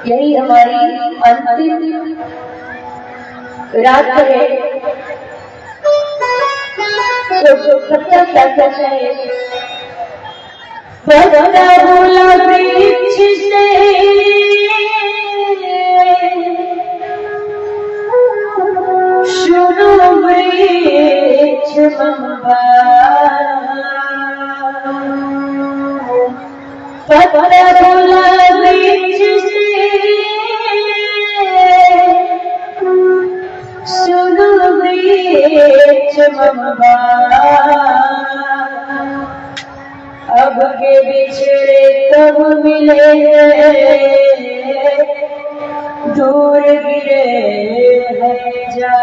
यही हमारी अंतिम रात है। तो पता क्या कहना है, पता बोला वृक्ष से शुरू वृक्ष मंबा, पता बोला वृक्ष से शुरू वृक्ष मंबा, अब के बिछड़े कब मिले दूर गिरे हैं जा।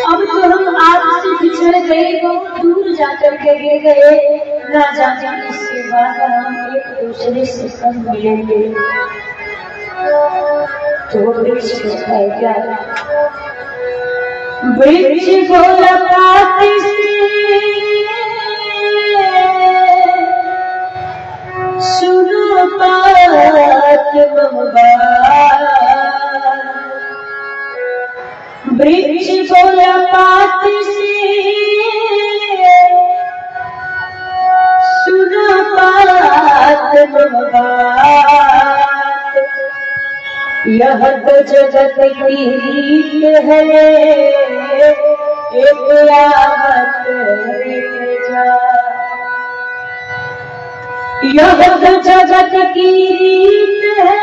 अब तो हम आपसे बिछड़ गए, बहुत दूर जाकर के गिर गए, ना जाने इसके बाद हम एक दूसरे से कब मिलेंगे। तो वृक्ष कहता है क्या, वृक्ष बोला पाती से सुनो बात मंबा, वृक्ष बोला पाती से सुनो बात मंबा, यह तो जगत की रीत है, एक आवत जा। यह तो जगत की रीत है,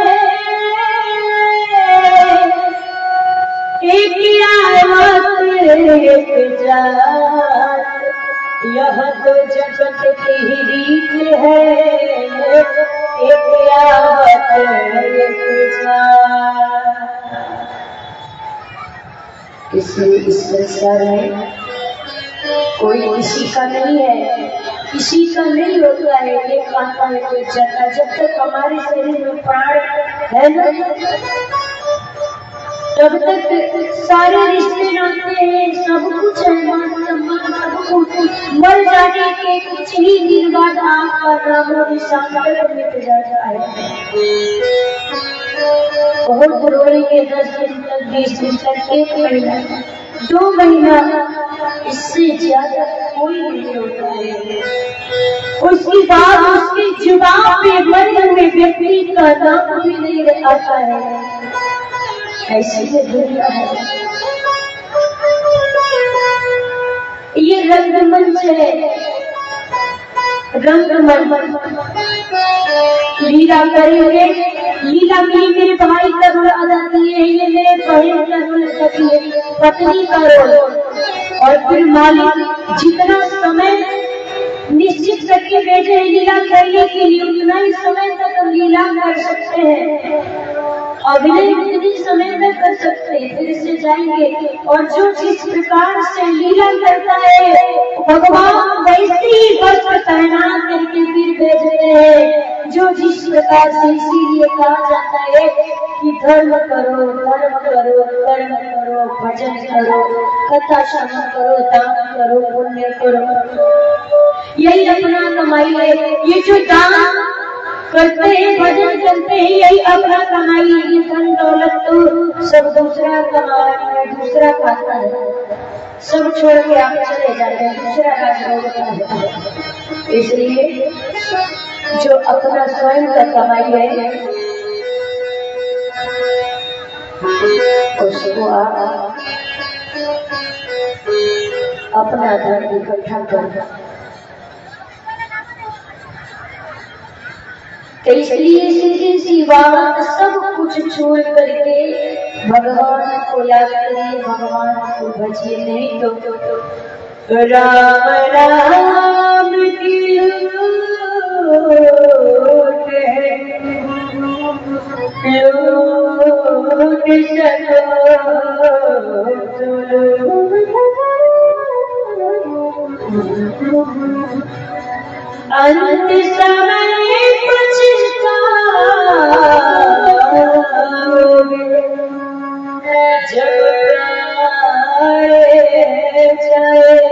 एक आवत जा। यह तो जगत की रीत है, एक आवत जा। इस संसार में कोई किसी का नहीं है, किसी का नहीं होता है, ये कहता है कोई जाता। जब तक हमारे शरीर में प्राण है ना, तब तक सारे रिश्ते नाते हैं, सब कुछ है, मान सम्मान सब कुछ। मर जाने के कुछ ही दिन बाद आपका नाम निशान मिट जाता है। बहुत रोएंगे 10 दिन तक, 20 दिन तक, 1 महीना, 2 महीना, इससे ज्यादा कोई नहीं होता है। उसके बाद उसकी जुबान पे मरे हुए व्यक्ति का नाम भी नहीं आता है। ऐसी ये दुनिया है। ये रंगमंच है, रंगमंच। लीला करेंगे, लीला की मेरे भाई का रोल अदा किए, ये मेरे बहन का रोल अदा किए, पत्नी का रोल, और फिर मालिक जितना समय निश्चित करके बैठे हैं लीला करने के लिए, उतना ही समय तक हम लीला कर सकते हैं। अभिनय उतनी समय तक कर सकते हैं, फिर से जाएंगे। और जो जिस प्रकार से लीला करता है, भगवान वैसी वस्त्र पहना करके फिर भेजते हैं, जो जिस प्रकार से। इसीलिए कहा जाता है कि धर्म करो, धर्म करो, कर्म करो, भजन करो, कथा श्रवण करो, दान करो, पुण्य करो, यही अपना कमाई है। ये जो दान करते हैं, भजन करते हैं, यही अपना कमाई है। ये धन दौलत तो सब दूसरा कमाई है, दूसरा खाता है, सब छोड़ के आप चले जाते हैं, दूसरा राज होता है। इसलिए जो अपना स्वयं का कमाई है, उसको आप अपना धन इकट्ठा करो। तो इसलिए इसी बात सब कुछ छोड़ करके भगवान को याद करिए, भगवान को भजिए। नहीं तो राम राम की लूट अंत समय पछताओगे जब प्राण जाएगा।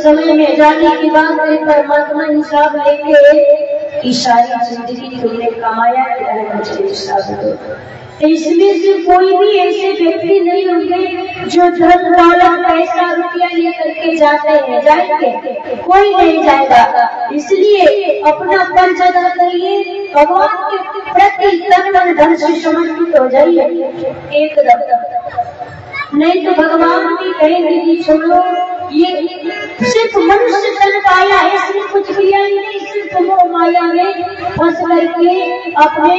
समय में जाने की बात है, परमात्मा हिसाब लेके कि सारी जिंदगी तुमने कमाया क्या है, मुझे हिसाब दो। इसमें से कोई भी ऐसे व्यक्ति नहीं होंगे जो धन दौलत पैसा रुपया लेकर के जाते हैं, जाएंगे कोई नहीं जाएगा। इसलिए अपना फर्ज अदा करिए, भगवान के प्रति तन मन धन से समर्पित हो जाइए एकदम। नहीं तो भगवान भी कहेंगे कि छोड़ो, ये सिर्फ मनुष्य तन पाया है, सिर्फ कुछ किया ही नहीं, सिर्फ मोह माया में फंस करके अपने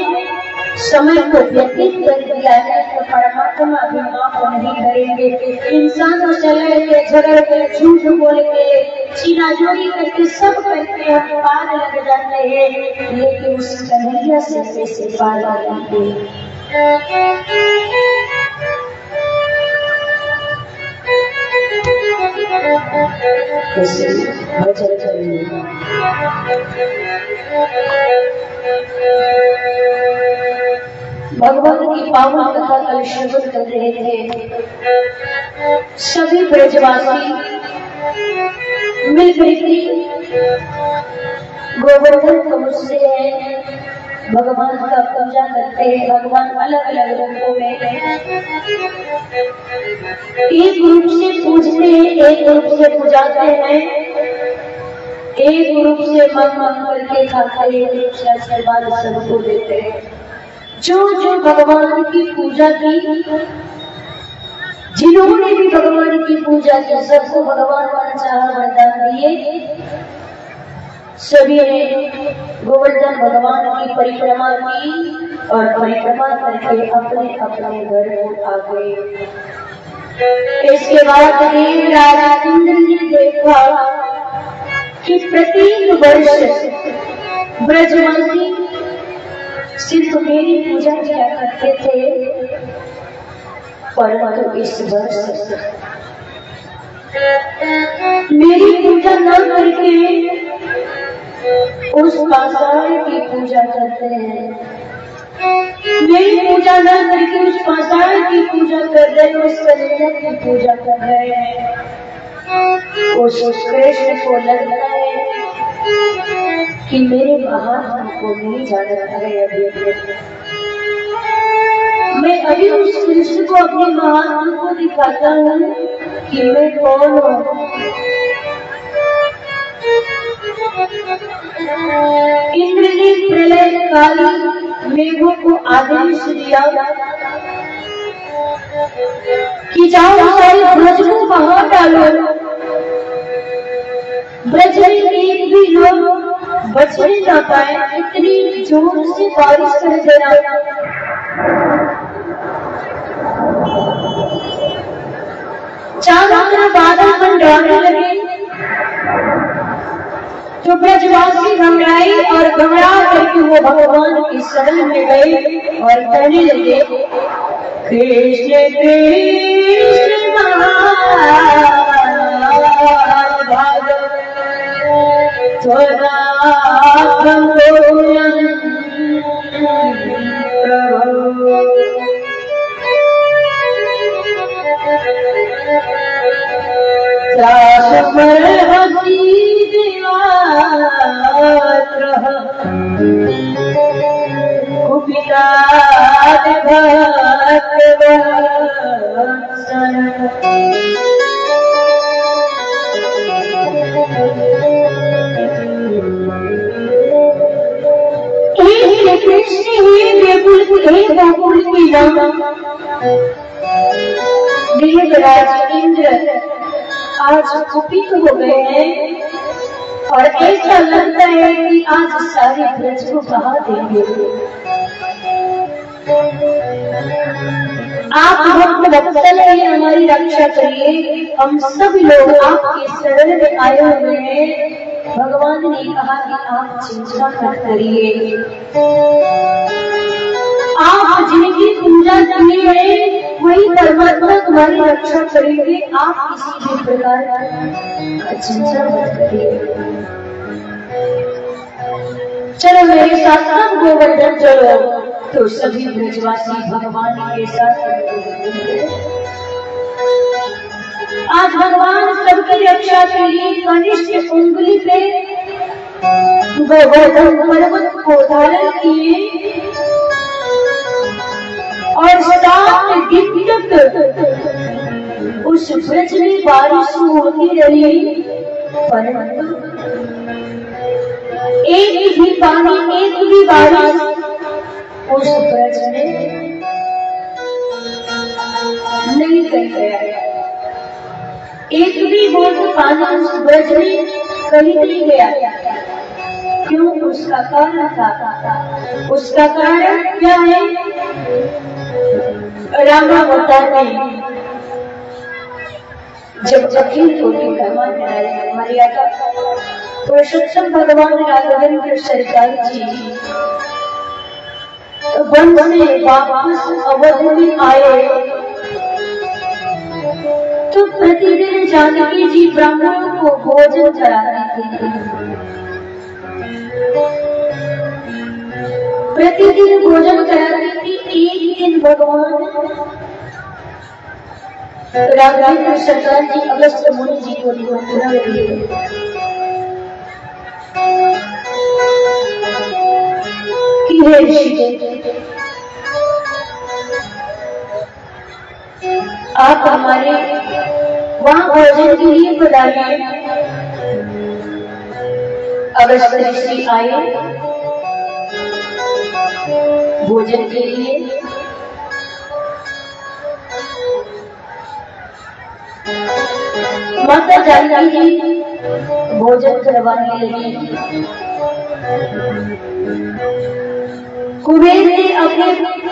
समय को व्यतीत कर दिया है। तो परमात्मा भी माफ नहीं करेंगे। इंसानों से लड़के झगड़ के झूठ बोल के चीना चोरी करके सब करके हम पार लग जाते हैं, लेकिन उस कन्हैया से कैसे पार लगेंगे। भजन करिए। भगवान की पावन कथा कल श्रवण कर रहे थे। सभी ब्रजवासी मिलकर गोवर्धन कवच से भगवान का पूजा करते हैं। भगवान अलग अलग रंगों में एक रूप से पूजते हैं, एक रूप से पूजाते हैं, एक रूप से मांग करके खाते हैं, एक रूप से आशीर्वाद सबको देते हैं। जो जो भगवान की पूजा की, जिन्होंने भी भगवान की पूजा की, सबको भगवान मन चाहा वरदान दिए। सभी ने गोवर्धन भगवान की परिक्रमा की और परिक्रमा करके अपने अपने घर को आ गए। इसके बाद देवराज इंद्र ने देखा कि प्रत्येक वर्ष ब्रजवासी सिर्फ मेरी पूजा किया करते थे, परंतु इस वर्ष मेरी पूजा न करके उस पाषाण की पूजा करते हैं। मेरी पूजा न करके उस पाषाण की पूजा कर रहे हैं, उस कन्हैया की पूजा कर रहे हैं। उस कृष्ण को लगता है कि मेरे महात्मा को नहीं जानता है। अभी मैं अभी उस कृष्ण को, अपने महात्मा को दिखाता हूँ कि मैं कौन हूँ। इंद्र ने प्रलय काली मेघों को आदेश दिया कि जाओ सारे ब्रज को बहा डालो। ब्रज में एक भी लोग बच नहीं ना पाए, इतनी जोर से बारिश कर देना। चारों तरफ बादल मंडराने लगे, तो ब्रजवासी घबराई और घबरा करके वो भगवान के शरण में गए और कहने लगे, कृष्ण कृष्ण कुपिता देवराज इंद्र आज कुपित हो गए हैं और ऐसा लगता है कि आज सारे ब्रज को बहा देंगे। आप भक्त वत्सल हैं, हमारी रक्षा करिए। हम सब लोग आपके शरण में आए हुए हैं। भगवान ने कहा कि आप चिंता मत करिए, आप जिनकी पूजा किए हैं वही परमात्मा तुम्हारी रक्षा करेंगे। आप किसी भी प्रकार की चिंता मत करिए। चलो मेरे साथ सब गोवर्धन चलो। तो सभी ब्रजवासी भगवान के साथ आज भगवान सबकी रक्षा के लिए कनिष्ठ उंगली पे गोवर्धन पर्वत को धारण किए और 7 दिन तक उस ब्रज में बारिश होती रही, परंतु एक भी पानी, एक भी बारिश उस ब्रज में नहीं कर गया। एक भी बूंद पानी उस ब्रज में कहीं नहीं गया। क्यों? उसका कारण था। उसका कारण क्या है? रामावतार में जब अखिल कोटि ब्रह्मांड मर्यादा पुरुषोत्तम भगवान राघवेंद्र सरकार जी वन से वापस अवध में आए तो प्रतिदिन जानकी जी ब्राह्मणों को भोजन कराती थी। प्रतिदिन भोजन कराती थी। एक दिन भगवान राघवेंद्र सरकार जी अगस्त मुनि जी को निमंत्रण दिए कि हे ऋषि, आप हमारे वहां भोजन के लिए बुलाइए। अगस्त ऋषि आए भोजन के लिए। माता जानकी जी भोजन करवाने लगी। कुबेर ने अपने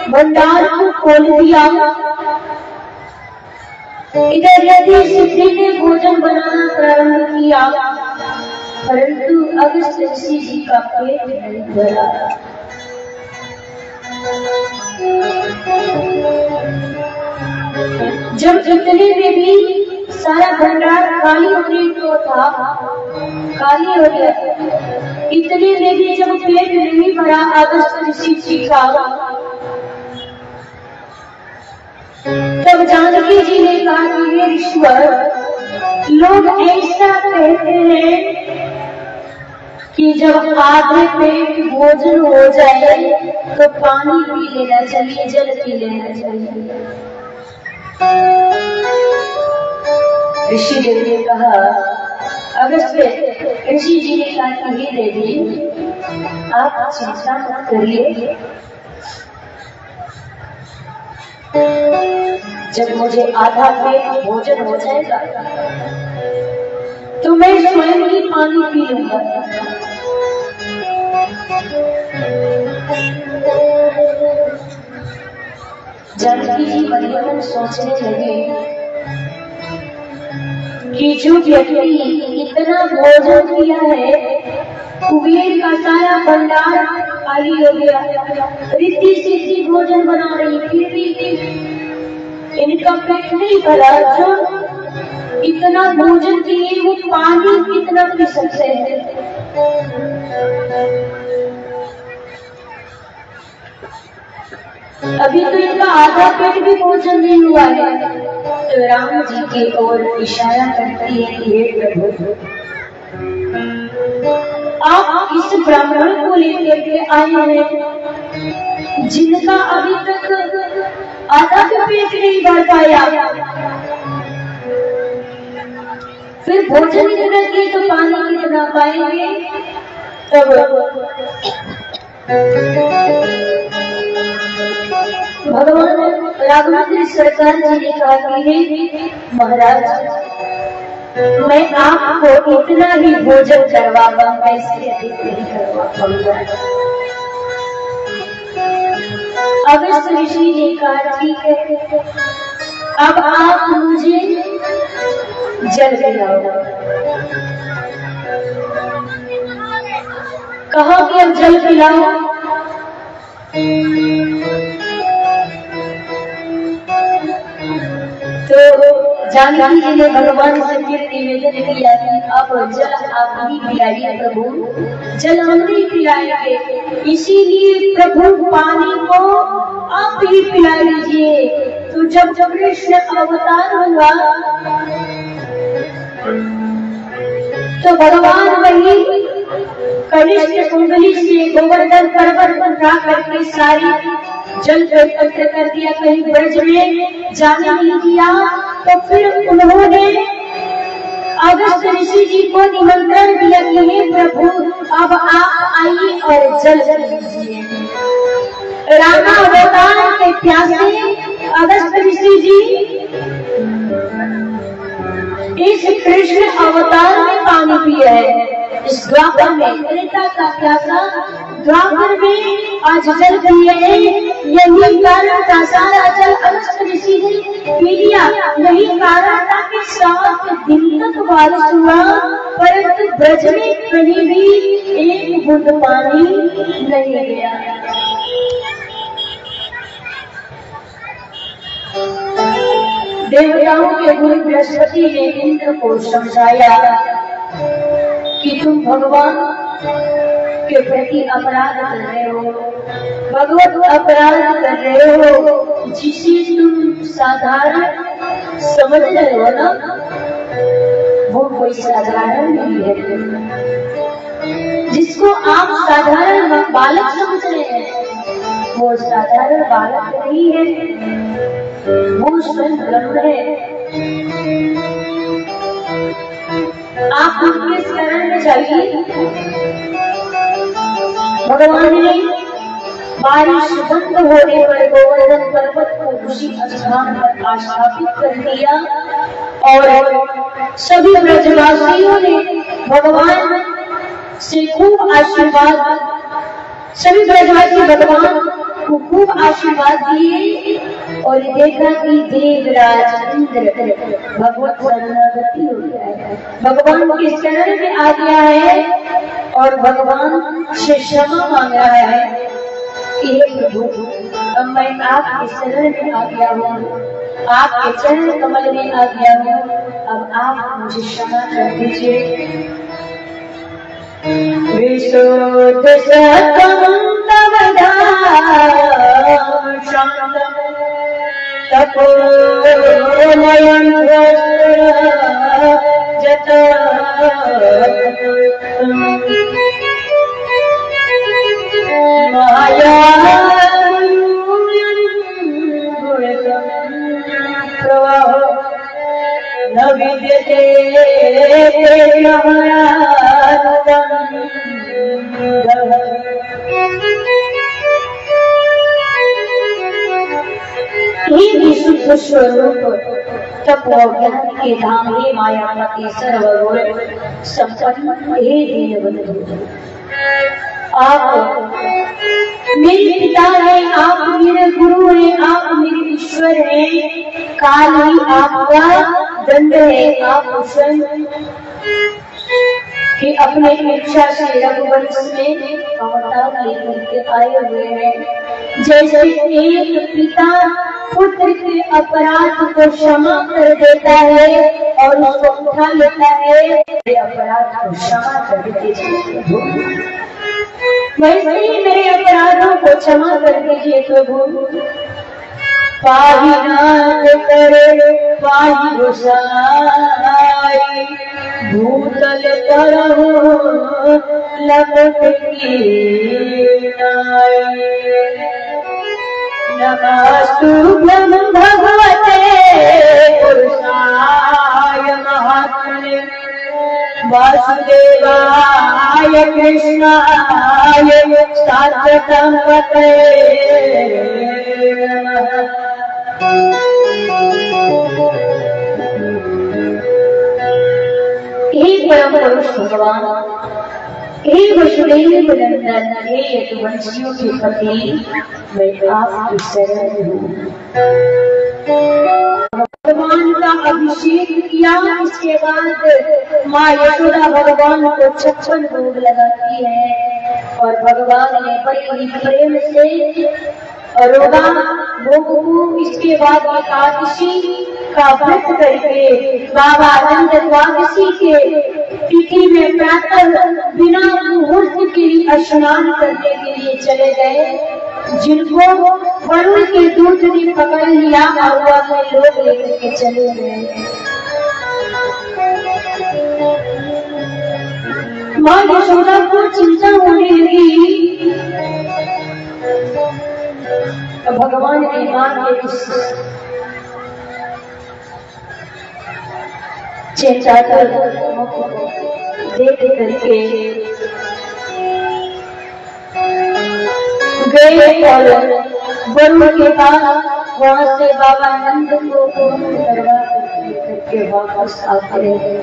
भंडार को खोल दिया। इधर यदि सिद्धि ने भोजन बनाना प्रारंभ किया, परंतु अगस्त ऋषि जी का पेट नहीं भरा। जब इतने में भी सारा भंडार खाली होने को था, खाली हो गया। इतने में भी जब पेट नहीं भरा अगस्त ऋषि जी का, तब जानकी जी ने कहा कि हे ईश्वर, लोग ऐसा कहते हैं कि जब आधे पेट भोजन हो जाए तो पानी पी लेना चाहिए, जल पी लेना चाहिए। ऋषि देव ने कहा, अगस्त ऋषि जी ने कहा कि हे देवी, आप चिंता मत करिए, जब मुझे आधा पेट भोजन हो जाएगा तो मैं स्वयं ही पानी पी लूंगा। जानकी जी मन ही मन सोचने लगे कि जो व्यक्ति इतना भोजन किया है, कुबेर का सारा भंडार खाली हो गया, रिद्धि सिद्धि भोजन बना रही, फिर भी इनका पेट नहीं भरा। जो इतना भोजन किए वो पानी कितना पी सकते हैं? अभी तो इनका आधा पेट भी भोजन नहीं हुआ है। तो राम जी की ओर इशारा करती है कि हे प्रभु, आप इस ब्राह्मण को लेकर के आए हैं जिनका अभी तक आधा भी पेट नहीं भर पाया, फिर भोजन इतना किए तो पानी कितना पाएंगे? तब भगवान राघवेंद्र सरकार जी ने कहा कि हे महाराज, मैं आपको इतना ही भोजन करवा पाऊंगा, इससे अधिक नहीं करवा पाऊंगा। अगस्त ऋषि ने कहा ठीक है, अब आप मुझे जल पिलाओ। कहा कि अब जल पिलाओ। तो जानकी जी ने भगवान से फिर निवेदन किया कि अब जल आप ही पिलाइए प्रभु, जल हम नहीं पिलाएंगे, इसीलिए प्रभु पानी को आप ही पिला लीजिए। तो जब कृष्ण अवतार हुआ तो भगवान वही कनिष्ठ कुंडली से गोवर्धन पर्वत पर जा करके सारी जल एकत्र कर दिया, कहीं ब्रज में जाने नहीं दिया। तो फिर उन्होंने अगस्त ऋषि जी को निमंत्रण दिया कि हे प्रभु अब आप आइए और जल लीजिए। रामा अवतार के प्यासे अगस्त ऋषि जी इस कृष्ण अवतार में पानी पिए है। इस द्वापर में त्रेता का प्यासा द्वापर में आज जल पिए है। यही कारण था सारा जल अगस्त ऋषि ने पी लिया। यही कारण था कि 7 दिन तक बारिश हुआ, परंतु ब्रज में कहीं भी एक बूंद पानी नहीं गया। देवताओं के गुरु बृहस्पति ने इंद्र को समझाया कि तुम भगवान के प्रति अपराध कर रहे हो, भगवत अपराध कर रहे हो, जिसे तुम साधारण समझ रहे हो ना, वो कोई साधारण नहीं है। जिसको आप साधारण बालक समझ रहे हैं, वो साधारण बालक नहीं है, वो स्वयं ब्रह्म है। आप उनके शरण में जाइए। भगवान ने बारिश बंद होने पर गोवर्धन पर्वत को उसी स्थान पर स्थापित कर दिया और सभी ब्रजवासियों ने भगवान से खूब आशीर्वाद, सभी ब्रजवासी भगवान को खूब आशीर्वाद दिए और देखा कि देवराज इंद्र भगवत शरणागति हो गया है, भगवान के शरण में आ गया है और भगवान से क्षमा मांग रहा है कि हे प्रभु अब मैं आपके शरण में आ गया हूँ, आपके चरण कमल में आ गया हूँ, अब आप मुझे क्षमा कर दीजिए। विशुद्ध सतम तव धाम शांतम तपोमयं जत माया प्रवाह न विद्यते विशुद्ध स्वरूप तपोज्ञान के धाम हे मायापति सर्वगुण संपन्न हे दीनबंधु, आप मेरे पिता हैं, आप मेरे गुरु हैं, आप मेरे ईश्वर हैं। काल ही आपका दंड है। आप स्वयं कि अपने इच्छा से रघुवंश में अवतार लेकर के आए हुए हैं। जैसे एक पिता पुत्र के अपराध को क्षमा कर देता है और उसको उठा लेता है, अपराध को क्षमा कर दीजिए प्रभु, वैसे ही मेरे अपराधों को क्षमा कर दीजिए प्रभु। पाहि नाथ करे पाहि गोसाई, भूतल करहु लपट कीनाई। नमस्तुभ्यं भगवते पुरुषाय महात्मने वासुदेवाय कृष्णाय सात्वतं पतये नमः। हे परम पुरुष भगवान, हे वसुदेव नंदन, हे यदुवंशियों के पति, मैं आपकी शरण हूँ। भगवान का अभिषेक किया, इसके बाद माँ यशोदा भगवान को 56 भोग लगाती है और भगवान ने बड़े ही प्रेम से रोगा भोग को। इसके बाद एकादशी का व्रत करके बाबा नंद द्वादशी के तिथि में प्रातः बिना मुहूर्त के लिए स्नान करने के लिए चले गए। जिनको वरुण के दूत ने पकड़ लिया और वह लोग लेकर के चले गए। माँ यशोदा को चिंता होने लगी। तो भगवान ने माँ के इस चेचाकर देख करके गए और वरुण के पास वहां से बाबा नंद को करवा करके वापस आते हैं।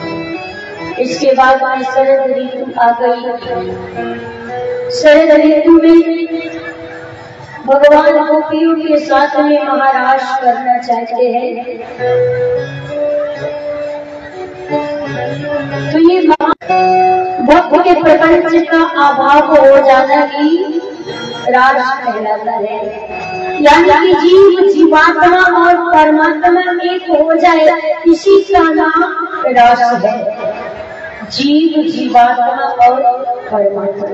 इसके बाद में शरद ऋतु आ गई। शरद ऋतु में भगवान गोपियों के साथ में महाराज करना चाहते हैं। तो ये भक्त के प्रपंच का अभाव हो जाना ही रास कहलाता है। यानी कि जीव जीवात्मा और परमात्मा एक हो जाए, इसी का नाम रास है। जीव जीवात्मा और परमात्मा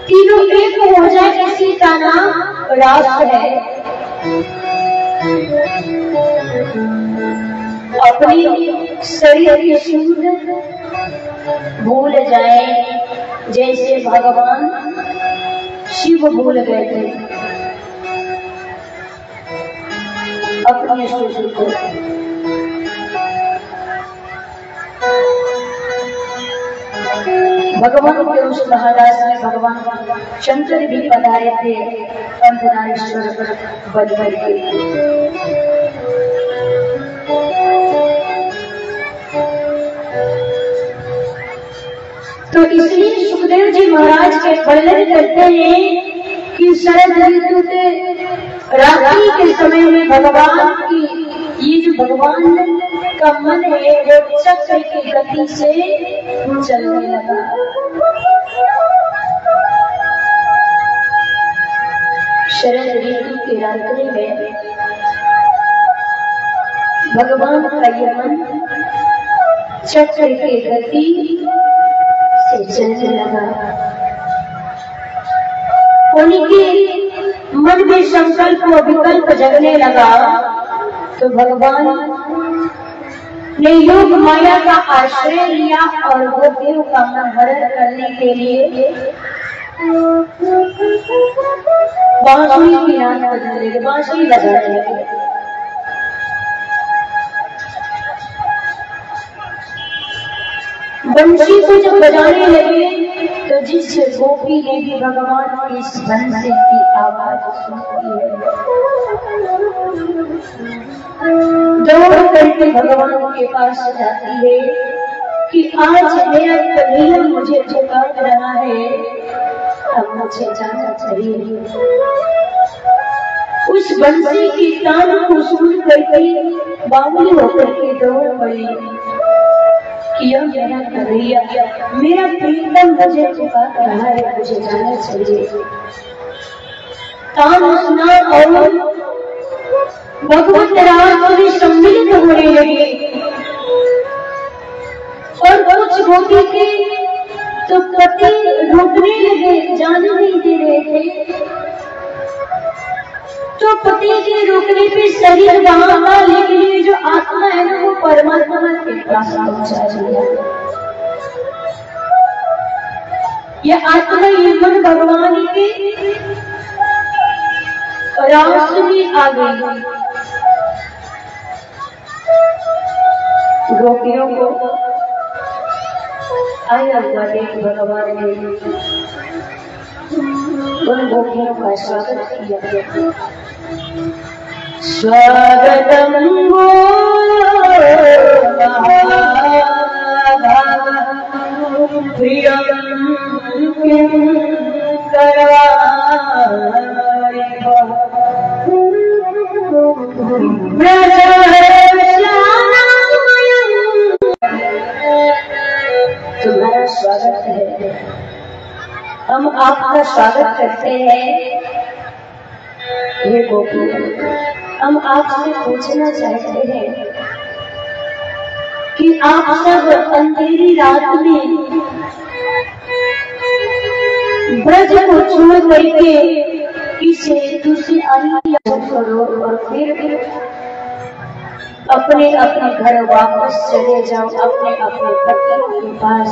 तीनों एक हो जाए, इसी का नाम रास है। अपनी शरीर की शुद्ध भूल जाए, जैसे भगवान शिव भूल गए थे अपने शुद्ध को। भगवान के उस महाराज में भगवान शंकर भी पधारे थे अर्धनारीश्वर बन करके। तो इसलिए सुखदेव जी महाराज के वर्णन करते हैं कि शरद ऋतु के रात्रि के समय में भगवान की ये जो भगवान का मन है वो चक्र की गति से चलने लगा। शरद ऋतु की रात्रि में भगवान का ये मन चक्र की गति से चलने लगा। उनके मन में संकल्प और विकल्प जगने लगा। तो भगवान ने योग माया का आश्रय लिया और गोपियों का मन हरण करने के लिए बांसुरी की नाद करने लगे, बांसुरी बजाने लगे। बंसी को जब बजाने लगे तो जिस गोपी ने भी भगवान की इस बंसी की आवाज सुनी है, दौड़ करके भगवान के पास जाती है कि आज मेरा कन्हैया मुझे पुकार रहा है, अब मुझे जाना चाहिए। उस बंसी की तान को सुन करके बावली होकर के दौड़ पड़ी कि मेरा कन्हैया, मेरा प्रीतम मुझे पुकार रहा है, मुझे जाना चाहिए। तान सुना और भगवत रास में सम्मिलित होने लगे और कुछ गोपी के तो पति रोकने लगे, जाने नहीं दे रहे थे। तो पति के रोकने पे शरीर वहां था, लेकिन ये जो आत्मा है ना वो परमात्मा के पास पहुंचा दिया। यह आत्मा ये मन भगवान के रास में आ गई। गोपियों को आया हुआ देख भगवान ने उन गोपियों का स्वागत किया। स्वागतम वो प्रियम तुम्हारा स्वागत है, हम आपका स्वागत करते हैं। हे गोपी, हम आपसे पूछना चाहते हैं कि आप सब अंधेरी रात में ब्रज को छोड़ करके इस दूसरी आयु करो और फिर अपने अपने घर वापस चले जाओ, अपने अपने पतियों के पास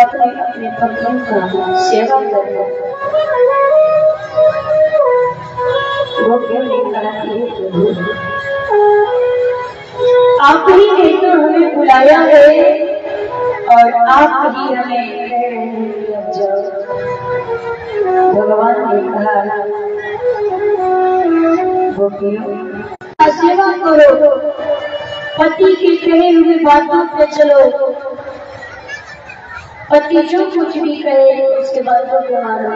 अपने अपने पतियों का सेवा करो। गोपियों ने कहा कि आप ही ने तो हमें बुलाया है और आप ही हमें अब जाओ। भगवान ने कहा गोपियों सेवा करो, पति के कहे हुए बातों पे चलो, पति जो कुछ भी कहे उसके बातों को मानो।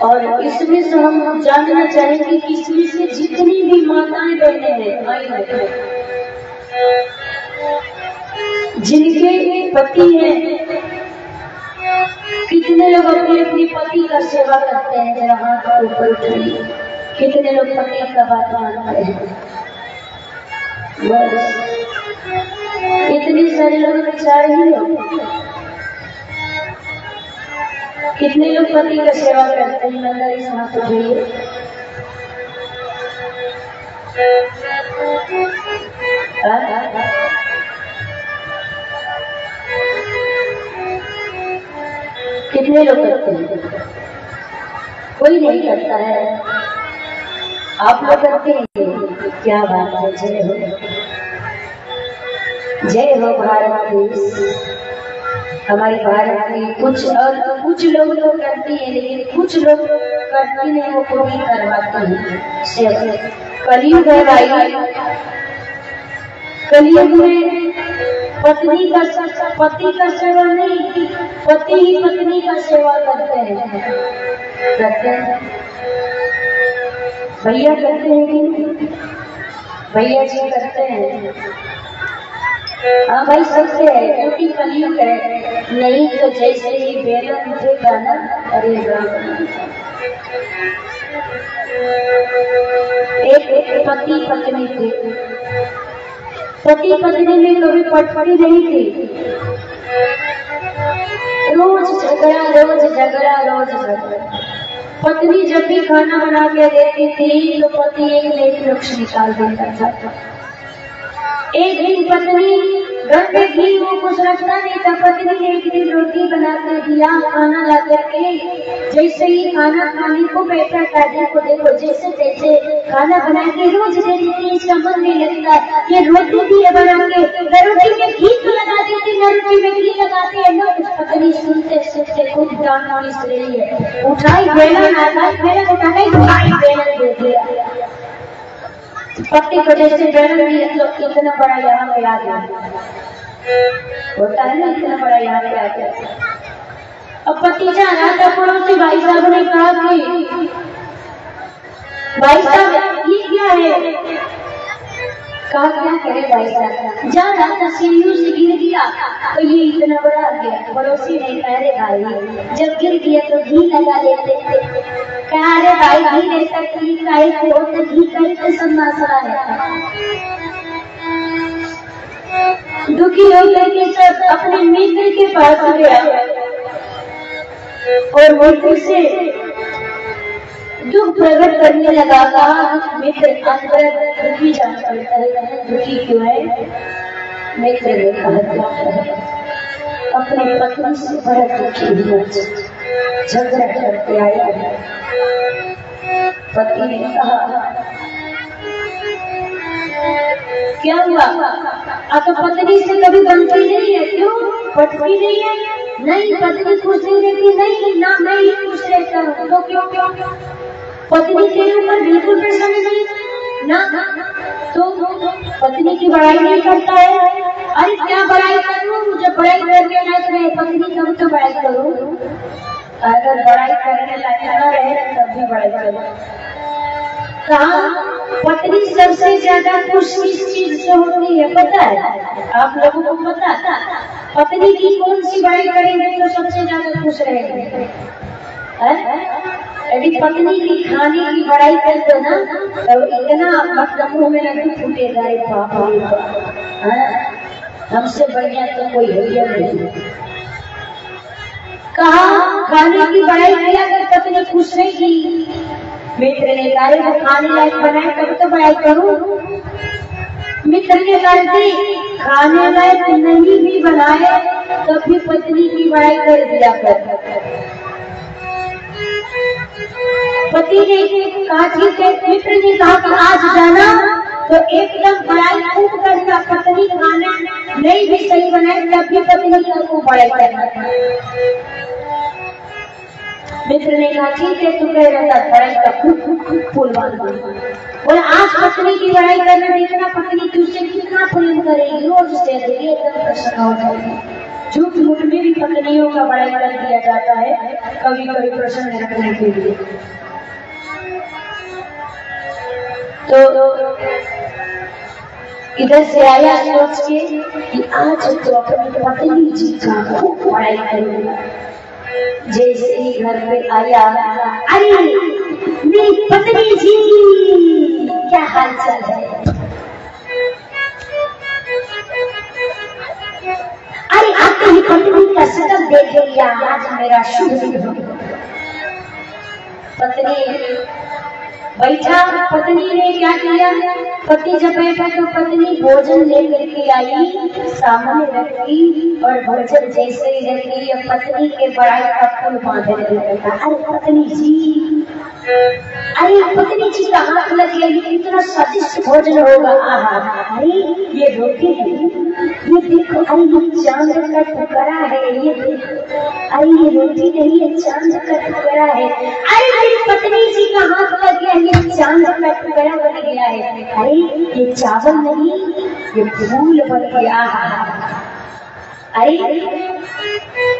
और इसमें से हम जानना चाहेंगे कि इसमें से जितनी भी माताएं बहने हैं, माई बहने जिनके पति हैं, कितने लोग अपने अपने पति का सेवा करते हैं? जरा हाथ ऊपर उठाइए। कितने लोग पति का बात मानते हैं? बस इतने सारे लोग बेचारे ही लोग। कितने लोग पति का सेवा करते हैं? ईमानदारी से हाथ उठाइए। कितने लोग करते हैं? कोई नहीं करता है। आप लोग करते हैं? क्या बात है। जय हो, जय हो भारत देश। हमारे भारत में कुछ लोग तो करते हैं, लेकिन कुछ लोग करते नहीं, वो को भी करवाते हैं। कलयुग है भाई, कलयुग में पति का सेवा नहीं, पति ही पत्नी का सेवा करते हैं। भैया करते हैं कि भैया जी करते हैं? हाँ भाई सकते हैं, क्योंकि कलयुग है। नहीं तो जैसे ही बेला उठेगा ना, अरे एक पति पत्नी थे, पति पत्नी में कभी पटपटी नहीं थी। रोज झगड़ा। पत्नी जब भी खाना बना के देती थी तो पति एक वृक्ष निकाल देता था। एक दिन पत्नी घर में घी वो कुछ रखता नहीं था, पत्नी ने एक दिन रोटी बना कर दिया, खाना ला करके जैसे ही खाना खाने को बैठा था, देखो जैसे तैसे खाना बना के रोज देती थी। इसका मन नहीं लगता, ये रोटी भी है बना के, रोटी में घी तो लगा देती, रोटी में घी लगाते हैं ना। पत्नी सुनते खुद डांट पीस रही है, उठाई बेलन दे दिया। पति को जैसे बेलन दिया तो इतना बड़ा यहाँ पे आ गया, होता है ना, इतना बड़ा यहाँ पे आ गया। अब पति जा रहा था, पड़ोसी भाई साहब ने कहा कि भाई साहब ये क्या है? कहा क्या करे भाई साहब? जा रहा था, सीढ़ियों से गिर गया तो ये इतना बड़ा आ गया। पड़ोसी ने कहा अरे भाई जब गिर गया तो घी लगा लेते थे। कहा अरे भाई घी रहता घी का तो घी का सब नासरा है। दुखी होकर के सब अपने मित्र के पास गया और मित्र से दुख प्रकट करने लगा। कहा मित्र अंदर दुखी जान पड़ता है, दुखी क्यों है? मित्र ने कहा अपने पत्नी से बड़ा दुखी हुआ, झगड़ा करते आया। पति ने कहा क्या हुआ? आप पत्नी से कभी बनती नहीं है? क्यों पटती नहीं है? नहीं पत्नी खुश नहीं रहती? नहीं ना मैं ही खुश रहता हूँ। तो क्यों? पत्नी तेरे ऊपर बिल्कुल प्रसन्न नहीं ना, तो पत्नी की बड़ाई नहीं करता है? अरे क्या बड़ाई करूँ? जब बड़ाई करके लायक रहे पत्नी तब तो बड़ाई करूँ। अगर बड़ाई करने लायक न रहे तब भी बड़ाई करूँ। कहा पत्नी सबसे ज्यादा खुश किस चीज से होती है पता है? आप लोगों को पता? पत्नी की कौन सी बड़ाई करेंगे तो सबसे ज्यादा खुश रहेंगे? यदि पत्नी की खाने की बड़ाई करते ना तो इतना मतलब मुंह में लड्डू फूटेगा। हमसे बढ़िया तो कोई है नहीं। कहा खाने की बड़ाई किया अगर पत्नी खुश रहेगी, मित्र ने कहा वो खाने लायक बनाए तब तो बड़ाई करूं। मित्र ने कहा खाने लायक नहीं भी बनाए तब भी पत्नी की बड़ाई कर दिया कर। पति ने कहा ठीक है। मित्र ने कहा कि आज जाना तो एकदम बड़ाई खूब करना, पत्नी खाना नहीं भी सही बनाए तब भी पत्नी का खूब बड़ाई करना। मित्र ने कहा ठीक है, तू कह रहा था बड़ाई का खूब फूल बांध। बोले आज पत्नी की बड़ाई करना, देखना पत्नी तुझसे कितना प्रेम करेगी, रोज से एकदम प्रसन्न हो जाएगी। झूठ मूठ में भी पत्नियों का बड़ाई कर दिया जाता है कभी कभी प्रसन्न रखने के लिए। तो इधर से आया सोच के कि आज तो अपनी पत्नी जी का खूब बड़ाई करूंगा। जैसे ही घर पे आया, अरे मेरी पत्नी जी क्या हाल चाल है? अरे आते ही पत्नी का शकल देख लिया, आज मेरा शुभ दिन हो। पत्नी बैठा, पत्नी ने क्या किया? पति जब बैठा तो पत्नी भोजन लेकर के आई, सामने रखी और भोजन जैसे ही रखी पत्नी के बड़ाई का फूल बांधने लगा। अरे पत्नी जी, अरे पत्नी जी का हाथ लग गया, ये इतना स्वादिष्ट भोजन होगा। अरे ये रोटी है, ये देखो, अरे ये चांद का टुकड़ा है, ये देखो, अरे ये रोटी नहीं है, चांद का टुकड़ा है। अरे मेरी पत्नी जी का हाथ लग गया, ये चांद का टुकड़ा बन गया है। अरे ये चावल नहीं, ये फूल बन गया। अरे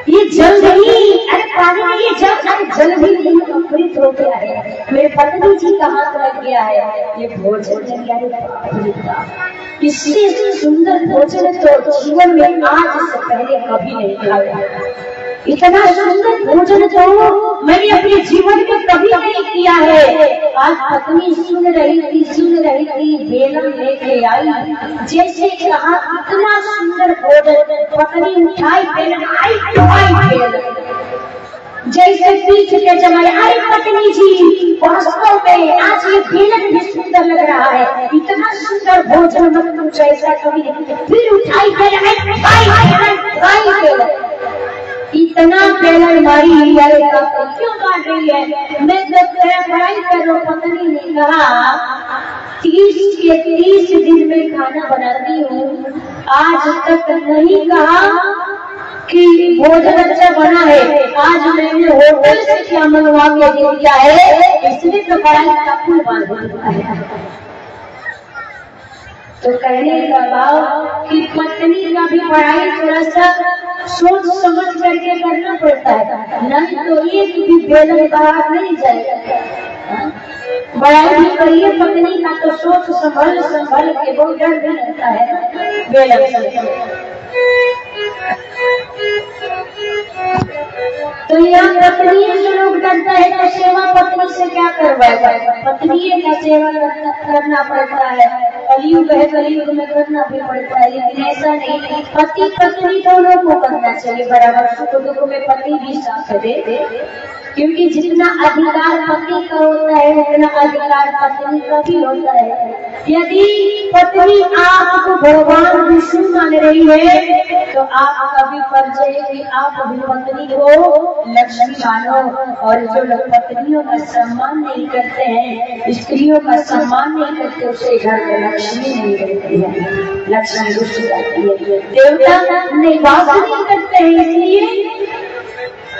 ये जल नहीं, अरे पानी नहीं, ये जल, अरे जल भी नहीं, अमृत हो गया है। मेरे पत्नी जी का हाथ लग गया है, ये भोजन बन गया। इससे सुंदर भोजन तो जीवन में आज से पहले कभी नहीं खाया। इतना सुंदर भोजन तो मैंने अपने जीवन में कभी नहीं किया है। आज पत्नी सुन रही थी, बेलन लेके आई, जैसे कहा इतना सुंदर भोजन, पत्नी उठाई बेलन, आई जैसे पीछ के जमाए। अरे पत्नी जी, वास्तव में आज ये बेलन भी सुंदर लग रहा है, इतना सुंदर भोजन मत कुछ ऐसा कभी नहीं। फिर उठाई बेलन, इतना बेलन मारी, क्यों मार रही है? मैं जब बड़ाई करो, पत्नी ने कहा 30 के 30 दिन में खाना बनाती हूँ, आज तक नहीं कहा कि भोजन अच्छा बना है। आज मैंने होटल से क्या मंगवा के दिया है, इसलिए तो बड़ाई का फूल बांधा है। तो कहने का भाव कि पत्नी का भी बड़ाई थोड़ा सा सोच समझ करके करना पड़ता है, नहीं तो एक भी बेलन बाहर नहीं जाएगा। बड़ाई भी करिए पत्नी का तो सोच संभल के, बहुत डर भी रहता है बेलन से। तो यहाँ पत्नी से लोग डरता है तो सेवा पत्नी से क्या करवाएगा? पत्नी का सेवा करना पड़ता है। कलयुग है, कलयुग में करना भी पड़ता है, लेकिन ऐसा नहीं, पति पत्नी दोनों को करना चाहिए बराबर। सुख दुख में पति भी साथ दे, क्योंकि जितना अधिकार पति का होता है उतना अधिकार पत्नी का भी होता है। यदि पत्नी आपको भगवान विष्णु मान रही है तो आपका भी फर्ज है कि आप भी पत्नी को लक्ष्मी मानो। और जो लोग पत्नियों का सम्मान नहीं करते हैं, स्त्रियों का सम्मान नहीं करते, उसके घर में लक्ष्मी नहीं रहती है, लक्ष्मी रुष्ट जाती है, देवता निवास नहीं करते हैं। इसलिए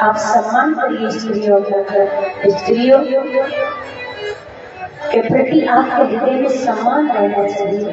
आप सम्मान करिए स्त्रियों का। स्त्रियों के प्रति आपके हृदय में सम्मान रहना चाहिए।